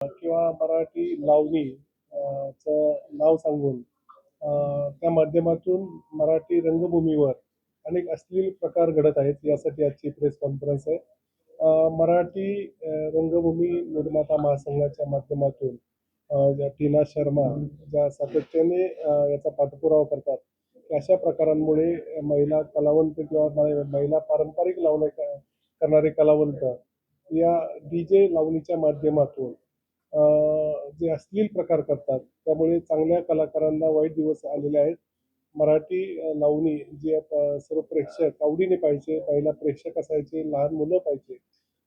किंवा मराठी लावणी चं नाव सांगून त्या माध्यमातून मराठी रंगभूमीवर अनेक अश्लील प्रकार घडत आहेत. यासाठी आजची प्रेस कॉन्फरन्स आहे. मराठी रंगभूमी निर्माता महासंघाच्या माध्यमातून ज्या टीना शर्मा ज्या सातत्याने याचा पाठपुरावा करतात की अशा प्रकारांमुळे महिला कलावंत किंवा महिला पारंपरिक लावणी करणारे कलावंत या डीजे लावणीच्या माध्यमातून जे अश्लील प्रकार करतात, त्यामुळे चांगल्या कलाकारांना वाईट दिवस आलेले आहेत. मराठी लावणी जी सर्व प्रेक्षक आवडीने पाहिजे, पहिला प्रेक्षक असायचे, लहान मुलं पाहिजे.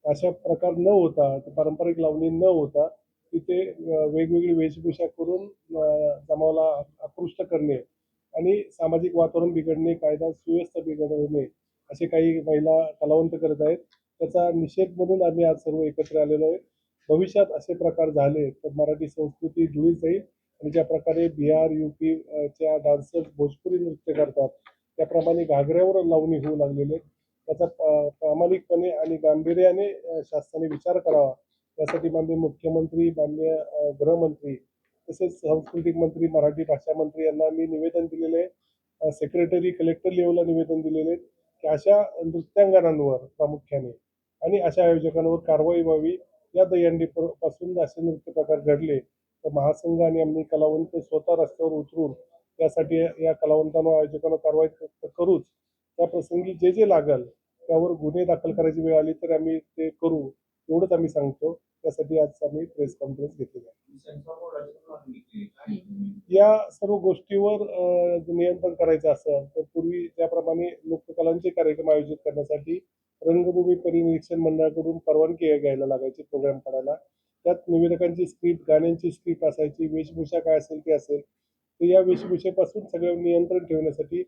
अशा प्रकार न होता, पारंपरिक लावणी न होता तिथे वेगवेगळी वेशभूषा करून जमावाला आकृष्ट करणे आणि सामाजिक वातावरण बिघडणे, कायदा सुव्यवस्था बिघडवणे असे काही महिला कलावंत करत आहेत. त्याचा निषेध म्हणून आम्ही आज सर्व एकत्र आलेलो आहे. भविष्यात असे प्रकार झाले तर मराठी संस्कृती जुळी जाईल आणि ज्या प्रकारे बिहार, यूपी च्या डान्सर्स भोजपुरी नृत्य करतात, त्याप्रमाणे घागऱ्यावर लावणी होऊ लागलेले. त्याचा प्रामाणिकपणे आणि गांभीर्याने शासनाने विचार करावा. त्यासाठी माननीय मुख्यमंत्री, माननीय गृहमंत्री तसेच सांस्कृतिक मंत्री, मराठी भाषा मंत्री यांना मी निवेदन दिलेले आहे. सेक्रेटरी, कलेक्टर लेवलला निवेदन दिलेले आहे की अशा नृत्यांगनांवर प्रामुख्याने आणि अशा आयोजकांवर कारवाई व्हावी. या दहीहंडी पासून असे नृत्य प्रकार घडले तर महासंघ आणि आम्ही कलावंत स्वतः रस्त्यावर उतरून त्यासाठी या कलावंतांना आयोजकांना कारवाई करूच. त्या प्रसंगी जे जे लागल त्यावर गुन्हे दाखल करायची वेळ आली तर आम्ही ते करू, एवढंच आम्ही सांगतो. त्यासाठी आज आम्ही प्रेस कॉन्फरन्स घेतलेली आहे. या सर्व गोष्टीवर नियंत्रण करायचं असेल तर पूर्वी त्याप्रमाणे लोककलांचे कार्यक्रम आयोजित करण्यासाठी रंगभूमी परिनिरीक्षण मंडळाकडून परवानगी घ्यायला लागायची प्रोग्राम करायला. त्यात निवेदकांची स्क्रिप्ट, गाण्यांची स्क्रिप्ट असायची, वेशभूषा काय असेल ते असेल. तर या वेशभूषेपासून सगळं नियंत्रण ठेवण्यासाठी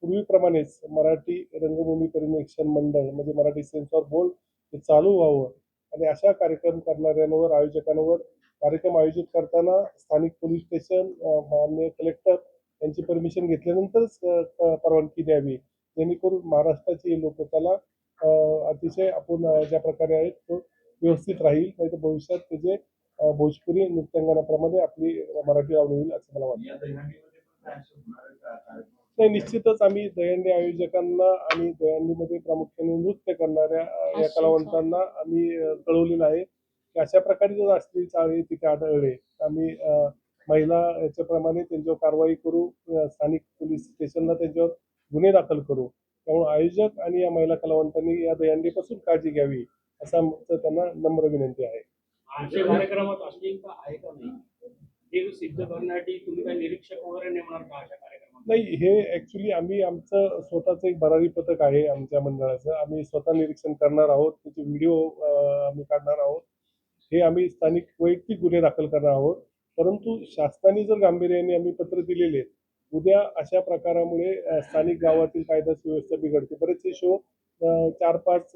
पूर्वीप्रमाणेच मराठी रंगभूमी परिनिरीक्षण मंडळ म्हणजे मराठी सेन्सॉर बोर्ड हे चालू व्हावं आणि अशा कार्यक्रम करणाऱ्यांवर, आयोजकांवर कार्यक्रम आयोजित करताना स्थानिक पोलीस स्टेशन, माननीय कलेक्टर यांची परमिशन घेतल्यानंतरच परवानगी द्यावी, जेणेकरून महाराष्ट्राची लोककला अतिशय आपण ज्या प्रकारे आहेत तो व्यवस्थित राहील. नाही तर भविष्यात त्याचे भोजपुरी नृत्यांगनाप्रमाणे आपली मराठी लावणी होईल असं मला वाटतं. नाही, निश्चितच आम्ही दहीहंडी आयोजकांना आणि दहीहंडीमध्ये प्रामुख्याने नृत्य करणाऱ्या या कलावंतांना आम्ही कळवलेलं आहे की अशा प्रकारे जर असतील चाळे तिथे आढळले आम्ही महिला याच्याप्रमाणे त्यांच्यावर कारवाई करू, स्थानिक पोलीस स्टेशनला त्यांच्यावर गुन्हे दाखल करू. त्यामुळे आयोजक आणि या महिला कलावंतांनी या दहीहंडीपासून काळजी घ्यावी असं आमचं त्यांना नम्र विनंती आहे. आजच्या कार्यक्रमात अश्लीलता आहे का नाही हे सिद्ध करण्यासाठी तुम्ही काही निरीक्षक वगैरे नेमणार का अशा कार्यक्रमात? नाही, हे ऍक्च्युली आम्ही आमचं स्वतःचं एक भरारी पथक आहे आमच्या मंडळाचं. आम्ही स्वतः निरीक्षण करणार आहोत, त्याचे व्हिडिओ आम्ही काढणार आहोत. हे आम्ही स्थानिक वैयक्तिक गुन्हे दाखल करणार आहोत. परंतु शासनाने जर गांभीर्याने आम्ही पत्र दिलेले आहेत, उद्या अशा प्रकारामुळे स्थानिक गावातील कायदा सुव्यवस्था बिघडते. बरेचसे शो 4-5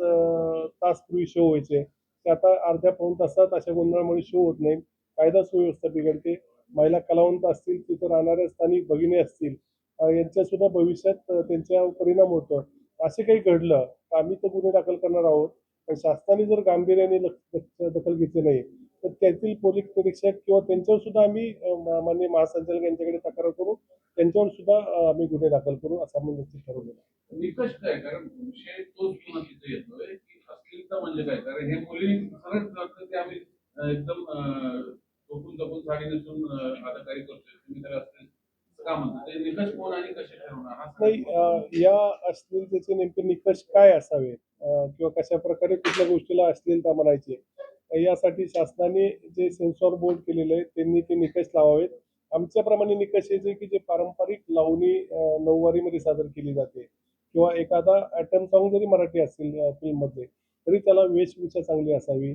तास पूर्वी शो व्हायचे, ते आता अर्ध्या पाऊण तासात अशा गोंधळामुळे शो होत नाहीत. कायदा सुव्यवस्था बिघडते. महिला कलावंत असतील, तिथं राहणाऱ्या स्थानिक भगिनी असतील, यांच्यासुद्धा भविष्यात त्यांच्यावर परिणाम होतो. असे काही घडलं तर आम्ही तर गुन्हे दाखल करणार आहोत. पण शासनाने जर गांभीर्याने दखल घेतली नाही तर त्यातील पोलीस निरीक्षक किंवा त्यांच्यावर सुद्धा आम्ही माननीय महासंचालक यांच्याकडे तक्रार करू, त्यांच्यावर सुद्धा आम्ही गुन्हे दाखल करू असं आम्ही निश्चित ठरवलेलं आहे. निकष काय? कारण विषय तोच पुन्हा तिथे येतोय की अश्लीलता म्हणजे काय? कारण हे मुली सरळ करतात की आम्ही एकदम झोपून झोपून साडी नेसून अदाकारी करतोय, तुम्ही त्याला अश्लील का म्हणता? ते निकष कोण आणि कसे ठरवणार? नाही, या अश्लीलतेचे नेमके निकष काय असावे किंवा कशा प्रकारे कुठल्या गोष्टीला अश्लीलता म्हणायची, यासाठी शासनाने जे सेन्सॉर बोर्ड केलेले आहे त्यांनी ते निकष लावावेत. आमच्याप्रमाणे निकष हे जे की जे पारंपरिक लावणी नऊवारीमध्ये सादर केली जाते किंवा एखादा ॲटम सॉन्ग जरी मराठी असेल फिल्ममध्ये तरी त्याला वेशभूषा चांगली असावी.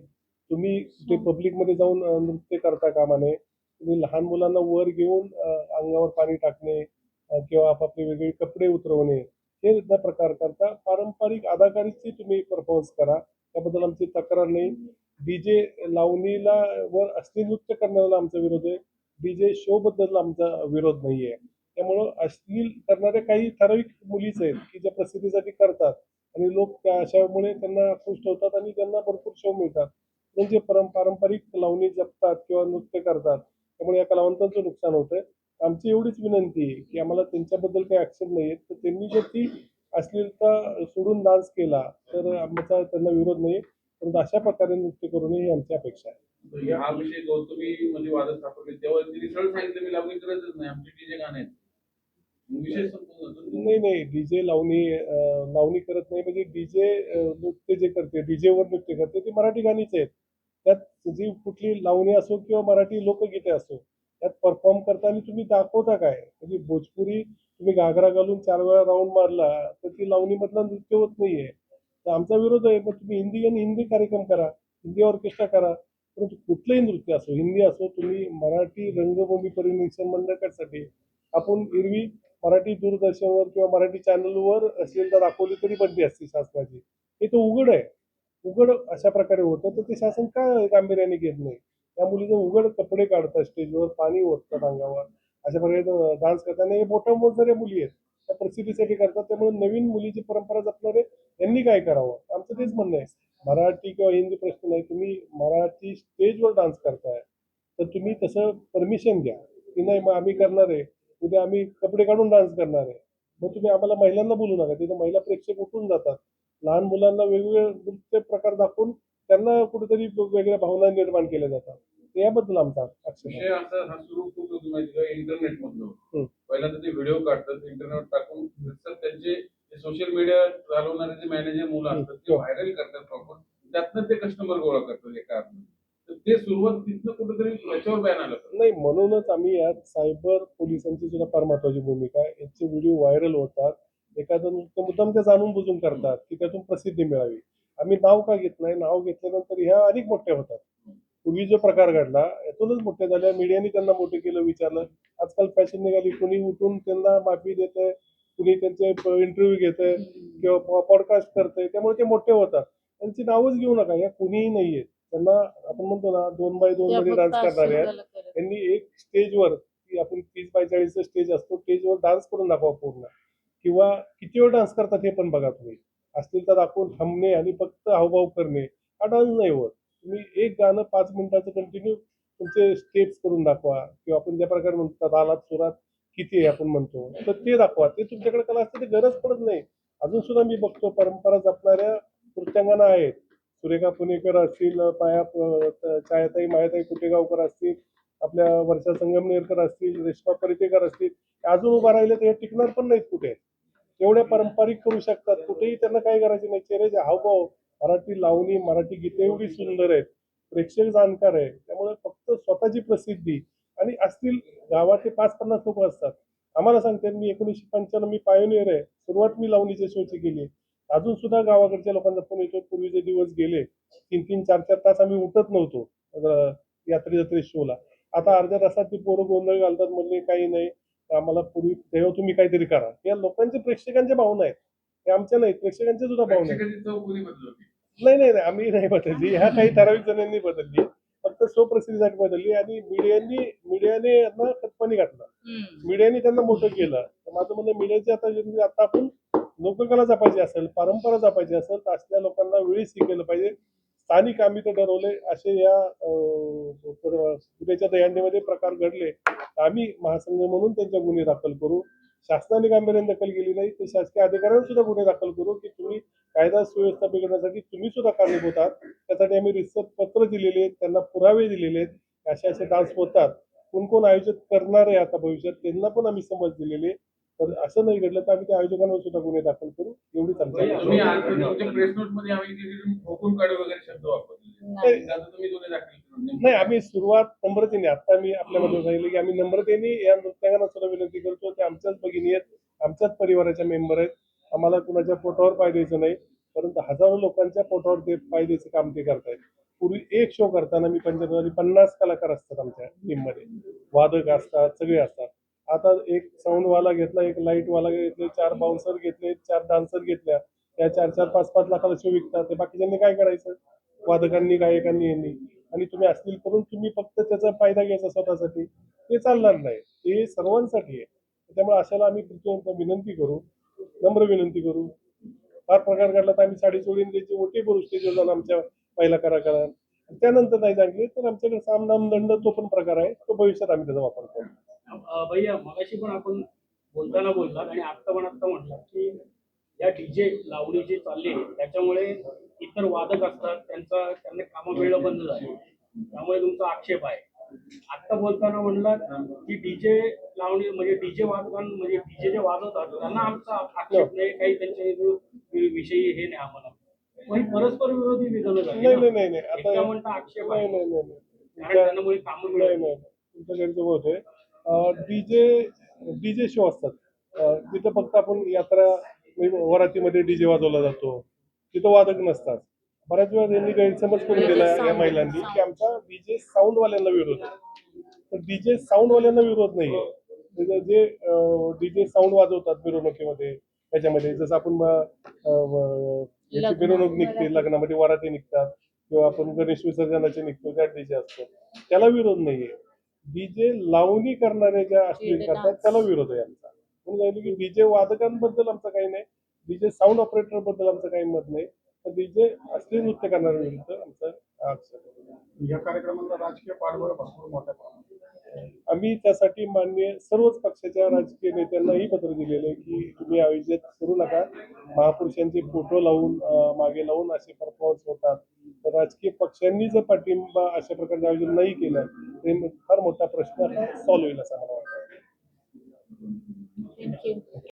तुम्ही ते पब्लिकमध्ये जाऊन नृत्य करता कामा नये. तुम्ही लहान मुलांना वर घेऊन अंगावर पाणी टाकणे किंवा आपापले वेगवेगळे कपडे उतरवणे हे न प्रकार करता पारंपरिक अदाकारीची तुम्ही परफॉर्मन्स करा. त्याबद्दल आमची तक्रार नाही. डीजे लावणीला वर अश्लील नृत्य करण्याला आमचा विरोध आहे. डीजे शो बद्दल आमचा विरोध नाहीये. त्यामुळं अश्लील करणाऱ्या काही ठराविक मुलीच आहेत की ज्या प्रसिद्धीसाठी करतात आणि लोक त्या अशामुळे त्यांना आकृष्ट होतात आणि त्यांना भरपूर शो मिळतात. म्हणजे पारंपरिक लावणी जपतात किंवा नृत्य करतात, त्यामुळे या कलावंतांचं नुकसान होतंय. आमची एवढीच विनंती आहे की आम्हाला त्यांच्याबद्दल काही आक्षेप नाही तर त्यांनी जर ती अश्लीलता सोडून डान्स केला तर आमचा त्यांना विरोध नाही, परंतु अशा प्रकारे नृत्य करू नये ही आमची अपेक्षा आहे. तर हा विषय गौतमी म्हणजे वादात सापडले तेव्हा तिने सरळ सांगितलं मी लावणी करतच नाही, आमचे डीजे गाणे आहेत. मग विषय संपून जातो. नाही नाही, डीजे लावणी करत नाही, म्हणजे डीजे नृत्य जे करते, डीजेवर नृत्य करते ती मराठी गाणीच आहेत. त्यात जी कुठली लावणी असो किंवा मराठी लोकगीते असो, त्यात परफॉर्म करताना तुम्ही दाखवता काय? म्हणजे भोजपुरी तुम्ही घागरा घालून 4 वेळा राऊंड मारला तर ती लावणीमधलं नृत्य होत नाहीये. तर आमचा विरोध आहे. मग तुम्ही हिंदी आणि हिंदी कार्यक्रम करा, हिंदी ऑर्केस्ट्रा करा. परंतु कुठलंही नृत्य असो, हिंदी असो, तुम्ही मराठी रंगभूमी परिनिरीक्षण मंडळासाठी आपण एरवी मराठी दूरदर्शनवर किंवा मराठी चॅनलवर अश्लीलता दाखवली तरी बंदी असते शासनाची. हे तर उघड आहे. उघड अशा प्रकारे होतं तर ते शासन का गांभीर्याने घेत नाही? त्या मुलीचं उघड कपडे काढतात स्टेजवर, पाणी ओततात अंगावर. अशा प्रकारे डान्स करताना हे मोठ्या मोजणाऱ्या मुली आहेत. त्या प्रसिद्धीसाठी करतात. त्यामुळे नवीन मुलीची परंपरा जपणारे यांनी काय करावं? आमचं तेच म्हणणं आहे. मराठी किंवा हिंदी प्रश्न नाही. तुम्ही मराठी स्टेजवर डान्स करताय, तर तुम्ही तसं परमिशन घ्या, की नाही मग आम्ही करणार आहे. उद्या आम्ही कपडे काढून डान्स करणार आहे. मग तुम्ही आम्हाला महिलांना बोलू नका. तिथं महिला प्रेक्षक उठून जातात. लहान मुलांना वेगवेगळे नृत्य प्रकार दाखवून त्यांना कुठेतरी वेगळ्या भावना निर्माण केल्या जातात. तर याबद्दल आमचा आक्षेप आहे. विषय असा हा सुरू खूप होतो माहिती का इंटरनेट मधनं. हं. पहिल्यांदा ते व्हिडिओ काढतात इंटरनेट टाकून नंतर त्यांचे सोशल मीडिया चालवणारे जे मॅनेजर मुलं असतात ते हं. व्हायरल करतात प्रॉपर. त्यातनं ते कस्टमर गोळा करतात एका अर्थाने. तर ते सुरुवात तिथनं कुठेतरी याच्यावर बॅन आलं पाहिजे. नाही, म्हणूनच आम्ही यात सायबर पोलिसांची सुद्धा फार महत्वाची भूमिका आहे. याचे व्हिडिओ व्हायरल होतात. एखादं नृत्य मुद्दाम ते जाणून बुजून करतात की त्यातून प्रसिद्धी मिळावी. आम्ही नाव का घेत नाही? नाव घेतल्यानंतर ह्या अधिक मोठ्या होतात. पूर्वी जो प्रकार घडला यातूनच मोठे झाले. मीडियाने त्यांना मोठं केलं, विचारलं. आजकाल फॅशन निघाली, कुणी उठून त्यांना माफी देतंय, कुणी त्यांचे इंटरव्ह्यू घेतंय किंवा पॉडकास्ट करतंय. त्यामुळे ते मोठे होतात. त्यांची नावच घेऊ नका. या कुणीही नाहीये. त्यांना आपण म्हणतो ना 2x2 मध्ये डान्स करणारे आहेत. त्यांनी एक स्टेजवर, की आपण 30x40 स्टेज असतो, स्टेजवर डान्स करून दाखवा पूर्ण, किंवा किती वेळ डान्स करतात हे पण बघा तुम्ही. अश्लीलता दाखवून थांबणे आणि फक्त हावभाव करणे हा डान्स नाही होत. तुम्ही एक गाणं 5 मिनिटाचं कंटिन्यू तुमचे स्टेप्स करून दाखवा, किंवा आपण ज्या प्रकारे म्हणतो तालात सुरात किती आहे आपण म्हणतो, तर ते दाखवा. ते तुमच्याकडे कला असते, ते गरज पडत नाही. अजून सुद्धा मी बघतो परंपरा जपणाऱ्या नृत्यांगना आहेत. सुरेखा पुणेकर असतील, छायाताई मायाताई कुटेगावकर असतील, आपल्या वर्षा संगमनेरकर असतील, रेश्मा परितेकर असतील, अजून उभा राहिले तर हे टिकणार पण नाहीत कुठे. एवढ्या पारंपरिक करू शकतात, कुठेही त्यांना काय करायचे नाही. चेहऱ्याचे हावभाव, मराठी लावणी, मराठी गीते एवढी सुंदर आहेत, प्रेक्षक जाणकार आहे. त्यामुळे फक्त स्वतःची प्रसिद्धी आणि असतील गावाचे 5-50 लोक असतात. आम्हाला सांगते, मी 1995 मी पायोनियर आहे. सुरुवात मी लावणीच्या शोची केली. अजून सुद्धा गावाकडच्या लोकांचा फोन येतो, पूर्वीचे दिवस गेले. 3-3, 4-4 तास आम्ही उठत नव्हतो यात्रे जत्रे शोला. आता अर्ध्या तासात ती पोरं गोंधळ घालतात, म्हणले काही नाही आम्हाला पूर्वी, तेव्हा तुम्ही काहीतरी करा. या लोकांच्या प्रेक्षकांच्या भावना आहेत, हे आमच्या नाहीत, प्रेक्षकांच्या सुद्धा भावना आहेत. प्रेक्षकाची चव कोणी बदलवली? नाही नाही नाही, आम्ही नाही बदलली. ह्या काही ठराविक जणांनी बदलली, फक्त स्वप्रसिद्धीसाठी बदलली. आणि मीडियाने यांना खतपाणी घातलं, मीडियाने त्यांना मोठं केलं. तर माझं म्हणणं, मीडियाचे आता आपण लोककला जपायची असेल, परंपरा जपायची असेल, तर असल्या लोकांना वेळीच हे केलं पाहिजे. स्थानिक आम्ही तर ठरवले असे या उद्याच्या दहीहंडीमध्ये प्रकार घडले तर आम्ही महासंघ म्हणून त्यांच्या गुन्हे दाखल करू. शासनाने गांभीर्याने दखल केली नाही तर शासकीय अधिकाऱ्यांना सुद्धा गुन्हे दाखल करू, की तुम्ही कायदा सुव्यवस्था बिघडण्यासाठी तुम्ही सुद्धा कारणीभूत आहात. त्यासाठी आम्ही रिसर्च पत्र दिलेले आहेत, त्यांना पुरावे दिलेले आहेत. असे असे डान्स होतात, कोण कोण आयोजित करणार आहे आता भविष्यात त्यांना पण आम्ही समज दिलेली आहे. तर असं नाही घडलं तर आम्ही त्या आयोजकांवर सुद्धा गुन्हे दाखल करू, एवढीच आमची तुम्ही अपेक्षा आता तुमच्या प्रेस नोट मध्ये आम्ही तिथे ठोकून काढू वगैरे शब्द वापरले. आहे. त्याचा तुम्ही गुन्हे दाखल करून नाही, आम्ही सुरुवात नम्रतेने, आता मी आपल्यामध्ये सांगितलं की आम्ही नम्रतेने या नृत्यांना सुद्धा विनंती करतो. ते आमच्याच भगिनी आहेत, आमच्याच परिवाराच्या मेंबर आहेत. आम्हाला कुणाच्या पोटावर पाय द्यायचं नाही, परंतु हजारो लोकांच्या पोटावर ते पाय द्यायचं काम ते करतायत. पूर्वी एक शो करताना मी 50 कलाकार असतात आमच्या टीममध्ये, वादक असतात, सगळे असतात. आता एक साऊंडवाला घेतला, एक लाईटवाला घेतले, 4 बाउन्सर घेतले, 4 डान्सर घेतल्या. त्या 4-4, 5-5 लाखाला शो विकतात. ते बाकीच्यांनी काय करायचं? वादकांनी, गायकांनी, यांनी. आणि तुम्ही अश्लील करून तुम्ही फक्त त्याचा फायदा घ्यायचा स्वतःसाठी, ते चालणार नाही. ते सर्वांसाठी आहे. त्यामुळे अशाला आम्ही विनंती करू, नम्र विनंती करू. फार प्रकार घडला तर आम्ही साडी चोळीन त्याची ओटी भरू स्टेजवर जाऊन आमच्या पहिला कलाकारांना. त्यानंतर नाही लागले तर आमच्याकडे सामनाम दंड तो पण प्रकार आहे, तो भविष्यात आम्ही त्याचा वापर करू. भैया मगाशी पण आपण बोलताना बोललात आणि आता म्हटलं की या डीजे लावणी जी चालली आहे त्याच्यामुळे इतर वादक असतात त्यांना कामं मिळणं बंद झाले, त्यामुळे तुमचा आक्षेप आहे. आता बोलताना म्हणलात की डीजे लावणी म्हणजे डीजे वादकां म्हणजे डीजे जे वाजवतात त्यांना आमचा आक्षेप नाही, काही त्यांच्या विषयी हे नाही आम्हाला. पण परस्पर विरोधी विधानं झाली नाही ना. नाही नाही नाही आता एकदा म्हणता आक्षेप नाही आहे नाही नाही नाही. कारण त्यांना मुळे कामं नाही मिळत नाही तुमच्या गैरसमज होते. डीजे शो असतात. तिथं फक्त आपण यात्रा म्हणजे वरातीमध्ये डीजे वाजवला जातो, तिथं वादक नसतात. बऱ्याच वेळा त्यांनी गैरसमज करून दिला या महिलांनी की आमचा डीजे साऊंडवाल्यांना विरोध आहे. तर डीजे साऊंडवाल्यांना विरोध नाहीये. म्हणजे जे डीजे साऊंड वाजवतात मिरवणुकीमध्ये त्याच्यामध्ये जसं आपण याची मिरवणूक निघते लग्नामध्ये वराती निघतात किंवा आपण गणेश विसर्जनाचे निघतो त्यात डीजे असतो, त्याला विरोध नाहीये. डीजे लावणी करणारे ज्या अश्लील करतात त्याला विरोध आहे आमचा. म्हणून सांगितलं की डीजे वादकांबद्दल आमचं काही नाही, डीजे साऊंड ऑपरेटर बद्दल आमचं काही मत नाही, तर डीजे अश्लील नृत्य करणाऱ्यांविरुद्ध आमचं आक्षेप आहे. या कार्यक्रमाला राजकीय पाठबळ भरपूर मोठ्या प्रमाणात आम्ही त्यासाठी मान्य सर्वच पक्षाच्या राजकीय नेत्यांनाही पत्र दिलेलं आहे की तुम्ही आयोजित करू नका. महापुरुषांचे फोटो लावून मागे लावून असे परफॉर्मन्स होतात, तर राजकीय पक्षांनी जर पाठिंबा अशा प्रकारचे आयोजन नाही केलं तर फार मोठा प्रश्न सॉल्व्ह होईल असं मला वाटतं. थँक्यू.